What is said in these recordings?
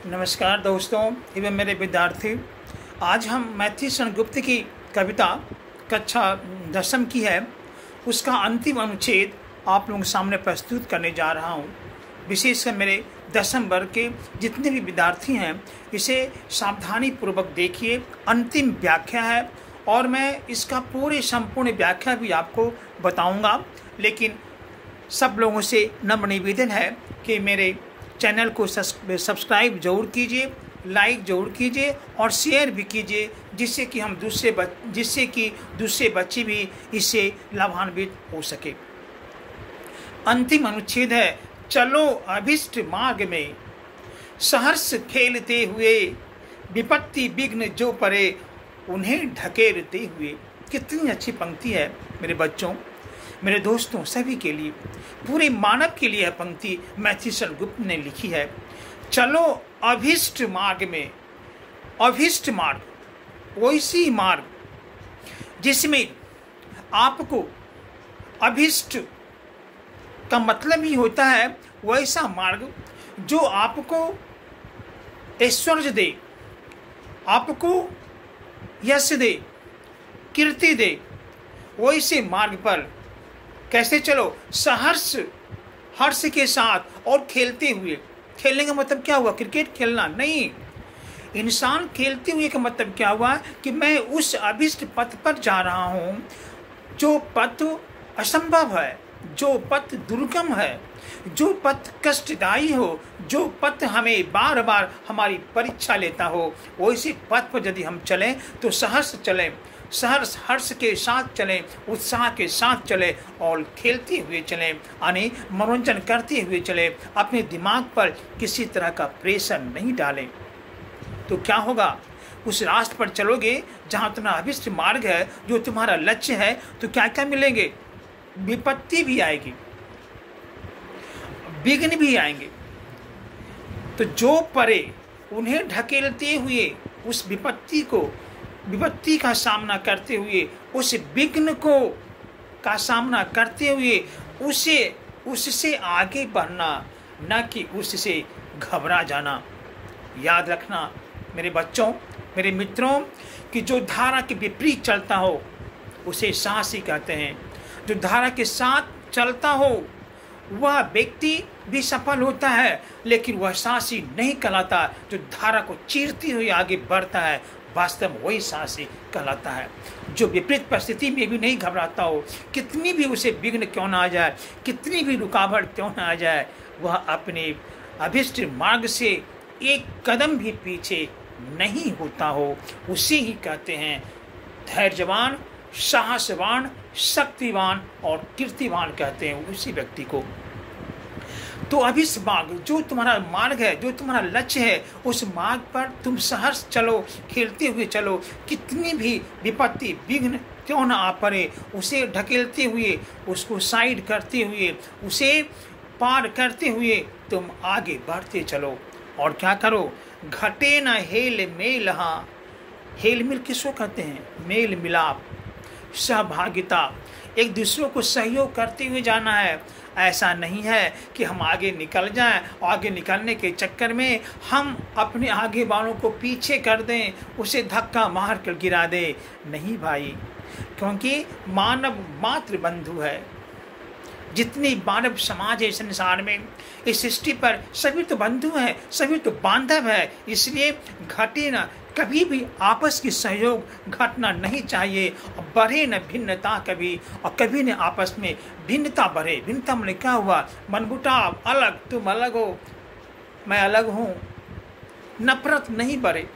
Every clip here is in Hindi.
नमस्कार दोस्तों एवं मेरे विद्यार्थी। आज हम मैथिली शरण गुप्त की कविता कक्षा 10वीं की है, उसका अंतिम अनुच्छेद आप लोगों के सामने प्रस्तुत करने जा रहा हूँ। विशेषकर मेरे 10वीं वर्ग के जितने भी विद्यार्थी हैं इसे सावधानी पूर्वक देखिए। अंतिम व्याख्या है और मैं इसका पूरे संपूर्ण व्याख्या भी आपको बताऊंगा, लेकिन सब लोगों से नम्र निवेदन है कि मेरे चैनल को सब्सक्राइब जरूर कीजिए, लाइक जरूर कीजिए और शेयर भी कीजिए, जिससे कि दूसरे बच्चे भी इससे लाभान्वित हो सके। अंतिम अनुच्छेद है, चलो अभिष्ट मार्ग में सहर्ष खेलते हुए, विपत्ति विघ्न जो परे उन्हें ढकेलते हुए। कितनी अच्छी पंक्ति है मेरे बच्चों, मेरे दोस्तों, सभी के लिए, पूरे मानव के लिए यह पंक्ति मैथिली शरण गुप्त ने लिखी है। चलो अभिष्ट मार्ग में, अभिष्ट मार्ग वैसी मार्ग जिसमें आपको, अभिष्ट का मतलब ही होता है वैसा मार्ग जो आपको ऐश्वर्य दे, आपको यश दे, कीर्ति दे। वैसे मार्ग पर कैसे चलो? सहर्ष, हर्ष के साथ और खेलते हुए। खेलने का मतलब क्या हुआ? क्रिकेट खेलना नहीं। इंसान खेलते हुए का मतलब क्या हुआ कि मैं उस अभिष्ट पथ पर जा रहा हूँ जो पथ असंभव है, जो पथ दुर्गम है, जो पथ कष्टदायी हो, जो पथ हमें बार बार हमारी परीक्षा लेता हो। वैसे पथ पर यदि हम चलें तो सहर्ष चलें, सहर्ष हर्ष के साथ चलें, उत्साह के साथ चलें और खेलते हुए चलें, यानी मनोरंजन करते हुए चलें। अपने दिमाग पर किसी तरह का प्रेशर नहीं डालें। तो क्या होगा? उस रास्ते पर चलोगे जहाँ तुम्हारा अभिष्ट मार्ग है, जो तुम्हारा लक्ष्य है, तो क्या क्या मिलेंगे? विपत्ति भी आएगी, विघ्न भी आएंगे। तो जो परे उन्हें ढकेलते हुए, उस विपत्ति का सामना करते हुए, उस विघ्न को का सामना करते हुए उससे आगे बढ़ना, न कि उससे घबरा जाना। याद रखना मेरे बच्चों, मेरे मित्रों, कि जो धारा के विपरीत चलता हो उसे साहसी कहते हैं। जो धारा के साथ चलता हो वह व्यक्ति भी सफल होता है, लेकिन वह साहसी नहीं कहलाता। जो धारा को चीरती हुई आगे बढ़ता है वास्तव में वही साहसी कहलाता है। जो विपरीत परिस्थिति में भी नहीं घबराता हो, कितनी भी उसे विघ्न क्यों ना आ जाए, कितनी भी रुकावट क्यों ना आ जाए, वह अपने अभिष्ट मार्ग से एक कदम भी पीछे नहीं होता हो, उसे ही कहते हैं धैर्यवान, साहसवान, शक्तिवान और कीर्तिवान कहते हैं उसी व्यक्ति को। तो अभिष्ट मार्ग, जो तुम्हारा मार्ग है, जो तुम्हारा लक्ष्य है, उस मार्ग पर तुम सहर्ष चलो, खेलते हुए चलो। कितनी भी विपत्ति विघ्न क्यों ना आ पड़े, उसे ढकेलते हुए, उसको साइड करते हुए, उसे पार करते हुए तुम आगे बढ़ते चलो। और क्या करो? घटे न हेल मेल। हाँ, हेल मिल किसको कहते हैं? मेल मिलाप, सहभागिता, एक दूसरों को सहयोग करते हुए जाना है। ऐसा नहीं है कि हम आगे निकल जाएं और आगे निकलने के चक्कर में हम अपने आगे वालों को पीछे कर दें, उसे धक्का मार कर गिरा दें। नहीं भाई, क्योंकि मानव मात्र बंधु है। जितनी मानव समाज है संसार में, इस सृष्टि पर सभी तो बंधु हैं, सभी तो बांधव है। इसलिए घटे ना, कभी भी आपस की सहयोग घटना नहीं चाहिए। और बढ़े न भिन्नता कभी, और कभी न आपस में भिन्नता बढ़े। भिन्नता में क्या हुआ? मनमुटाव, अलग, तुम अलग हो, मैं अलग हूँ। नफरत नहीं बढ़े,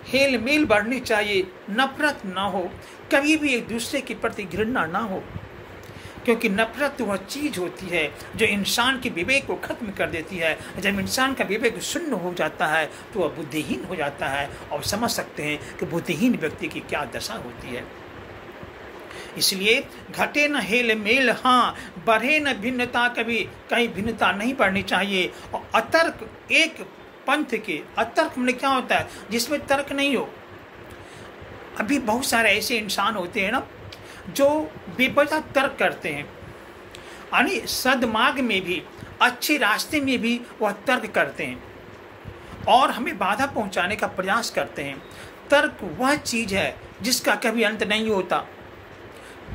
हेल मेल बढ़नी चाहिए, नफरत ना हो, कभी भी एक दूसरे के प्रति घृणा ना हो। क्योंकि नफरत वह चीज़ होती है जो इंसान के विवेक को खत्म कर देती है। जब इंसान का विवेक शून्य हो जाता है तो वह बुद्धिहीन हो जाता है। और समझ सकते हैं कि बुद्धिहीन व्यक्ति की क्या दशा होती है। इसलिए घटे न हेल मेल, हाँ, बढ़े न भिन्नता कभी, कहीं भिन्नता नहीं बढ़नी चाहिए। और अतर्क, एक पंथ के अतर्क में क्या होता है? जिसमें तर्क नहीं हो। अभी बहुत सारे ऐसे इंसान होते हैं ना जो बेवजह तर्क करते हैं, यानी सदमार्ग में भी, अच्छे रास्ते में भी वह तर्क करते हैं। और हमें बाधा पहुंचाने का प्रयास करते हैं। तर्क वह चीज़ है जिसका कभी अंत नहीं होता।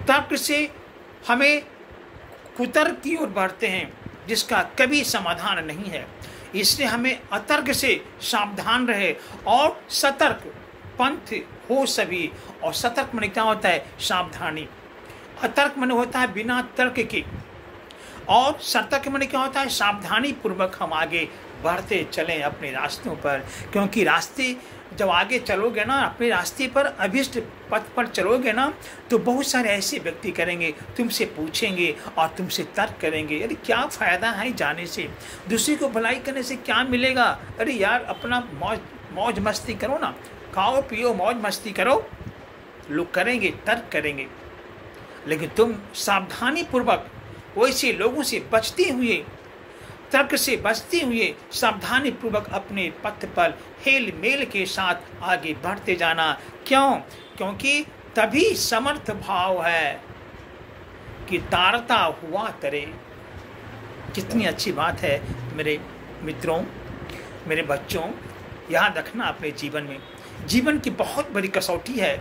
तर्क से हमें कुतर्क की ओर बढ़ते हैं जिसका कभी समाधान नहीं है। इसलिए हमें अतर्क से सावधान रहे और सतर्क पंथ हो सभी। और सतर्क मन क्या होता है? सावधानी। अतर्क मन होता है बिना तर्क के, और सतर्क मन क्या होता है? सावधानी पूर्वक हम आगे बढ़ते चलें अपने रास्तों पर। क्योंकि रास्ते जब आगे चलोगे ना, अपने रास्ते पर अभिष्ट पथ पर चलोगे ना, तो बहुत सारे ऐसे व्यक्ति करेंगे, तुमसे पूछेंगे और तुमसे तर्क करेंगे। अरे क्या फ़ायदा है जाने से, दूसरे को भलाई करने से क्या मिलेगा? अरे यार अपना मौज मस्ती करो ना, खाओ पियो मौज मस्ती करो। लोग करेंगे, तर्क करेंगे, लेकिन तुम सावधानी पूर्वक वैसे लोगों से बचते हुए, तर्क से बचते हुए सावधानी पूर्वक अपने पथ पर हेल मेल के साथ आगे बढ़ते जाना। क्यों? क्योंकि तभी समर्थ भाव है कि तारता हुआ तरे। कितनी अच्छी बात है मेरे मित्रों, मेरे बच्चों, याद रखना अपने जीवन में। जीवन की बहुत बड़ी कसौटी है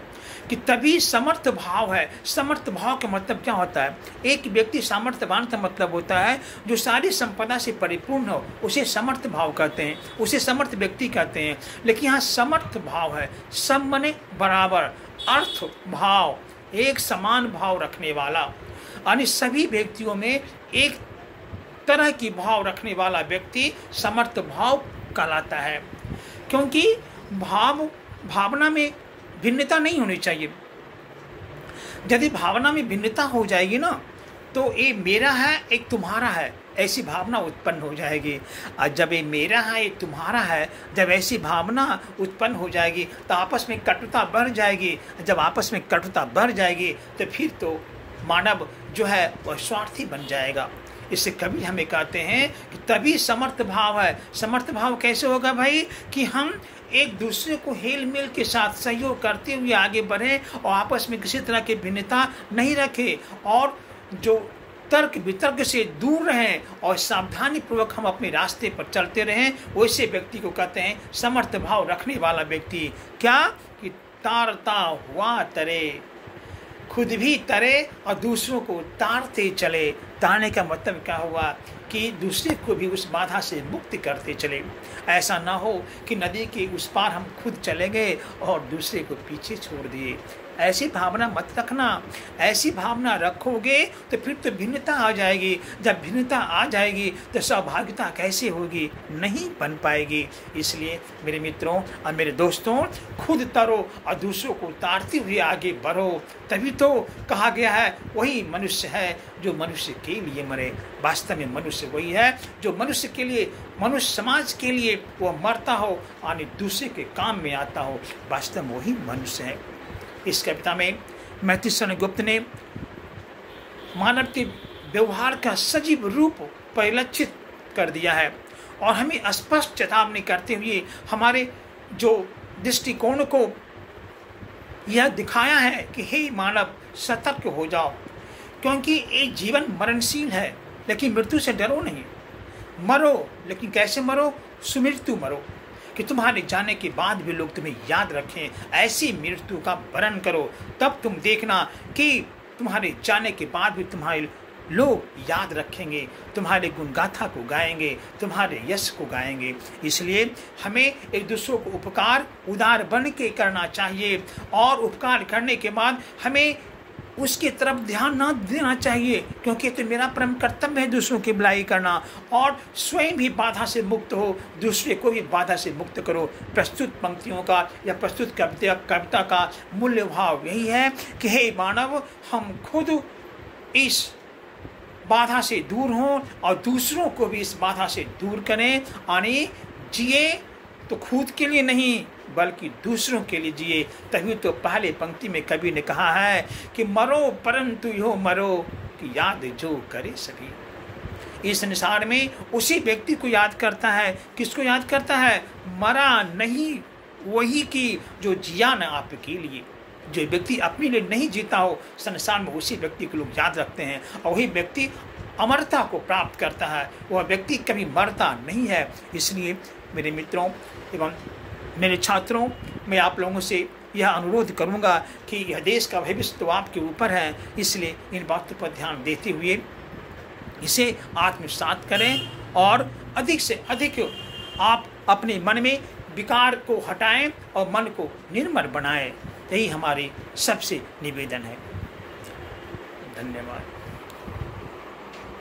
कि तभी समर्थ भाव है। समर्थ भाव का मतलब क्या होता है? एक व्यक्ति सामर्थ्यवान का मतलब होता है जो सारी संपदा से परिपूर्ण हो, उसे समर्थ भाव कहते हैं, उसे समर्थ व्यक्ति कहते हैं। लेकिन यहाँ समर्थ भाव है, सब मने बराबर, अर्थ भाव, एक समान भाव रखने वाला, यानी सभी व्यक्तियों में एक तरह की भाव रखने वाला व्यक्ति समर्थ भाव कहलाता है। क्योंकि भावना में भिन्नता नहीं होनी चाहिए। यदि भावना में भिन्नता हो जाएगी ना, तो ये मेरा है एक तुम्हारा है, ऐसी भावना उत्पन्न हो जाएगी। और जब ये मेरा है ये तुम्हारा है, जब ऐसी भावना उत्पन्न हो जाएगी तो आपस में कटुता बढ़ जाएगी। जब आपस में कटुता बढ़ जाएगी तो फिर तो मानव जो है वह स्वार्थी बन जाएगा। इससे कभी हमें कहते हैं कि तभी समर्थ भाव है। समर्थ भाव कैसे होगा भाई? कि हम एक दूसरे को हेल मेल के साथ सहयोग करते हुए आगे बढ़ें और आपस में किसी तरह की भिन्नता नहीं रखें, और जो तर्क वितर्क से दूर रहें और सावधानी पूर्वक हम अपने रास्ते पर चलते रहें। वैसे व्यक्ति को कहते हैं समर्थ भाव रखने वाला व्यक्ति। क्या? कि तारता हुआ तरे, खुद भी तरे और दूसरों को तारते चले। तारने का मतलब क्या हुआ? कि दूसरे को भी उस बाधा से मुक्त करते चले। ऐसा ना हो कि नदी के उस पार हम खुद चले गए और दूसरे को पीछे छोड़ दिए। ऐसी भावना मत रखना। ऐसी भावना रखोगे तो फिर तो भिन्नता आ जाएगी। जब भिन्नता आ जाएगी तो सहभागिता कैसे होगी? नहीं बन पाएगी। इसलिए मेरे मित्रों और मेरे दोस्तों, खुद तरो और दूसरों को तारते हुए आगे बढ़ो। तभी तो कहा गया है वही मनुष्य है जो मनुष्य के लिए मरे। वास्तव में मनुष्य वही है जो मनुष्य के लिए, मनुष्य समाज के लिए वह मरता हो और दूसरे के काम में आता हो। वास्तव में वही मनुष्य है। इस कविता में मैथिली शरण गुप्त ने मानव के व्यवहार का सजीव रूप परिलक्षित कर दिया है और हमें स्पष्ट चेतावनी करते हुए हमारे जो दृष्टिकोण को यह दिखाया है कि हे मानव, सतर्क हो जाओ, क्योंकि ये जीवन मरणशील है। लेकिन मृत्यु से डरो नहीं, मरो, लेकिन कैसे मरो? सुमृत्यु मरो, कि तुम्हारे जाने के बाद भी लोग तुम्हें याद रखें। ऐसी मृत्यु का वरण करो, तब तुम देखना कि तुम्हारे जाने के बाद भी तुम्हारे लोग याद रखेंगे, तुम्हारे गुणगाथा को गाएंगे, तुम्हारे यश को गाएंगे। इसलिए हमें एक दूसरे को उपकार उदार बन के करना चाहिए और उपकार करने के बाद हमें उसकी तरफ ध्यान ना देना चाहिए, क्योंकि तो मेरा परम कर्तव्य है दूसरों की भलाई करना, और स्वयं भी बाधा से मुक्त हो, दूसरे को भी बाधा से मुक्त करो। प्रस्तुत पंक्तियों का या प्रस्तुत कविता का मूल्य भाव यही है कि हे मानव, हम खुद इस बाधा से दूर हों और दूसरों को भी इस बाधा से दूर करें। यानी जिए तो खुद के लिए नहीं बल्कि दूसरों के लिए जिए। तभी तो पहले पंक्ति में कवि ने कहा है कि मरो परंतु यो मरो, कि याद जो करे सभी। इस संसार में उसी व्यक्ति को याद करता है। किसको याद करता है? मरा नहीं वही की जो जिया न आपके लिए। जो व्यक्ति अपने लिए नहीं जीता हो संसार में, उसी व्यक्ति को लोग याद रखते हैं और वही व्यक्ति अमरता को प्राप्त करता है। वह व्यक्ति कभी मरता नहीं है। इसलिए मेरे मित्रों एवं मेरे छात्रों, मैं आप लोगों से यह अनुरोध करूंगा कि यह देश का भविष्य तो आपके ऊपर है, इसलिए इन बातों पर ध्यान देते हुए इसे आत्मसात करें और अधिक से अधिक आप अपने मन में विकार को हटाएं और मन को निर्मल बनाएं। यही हमारी सबसे निवेदन है। धन्यवाद।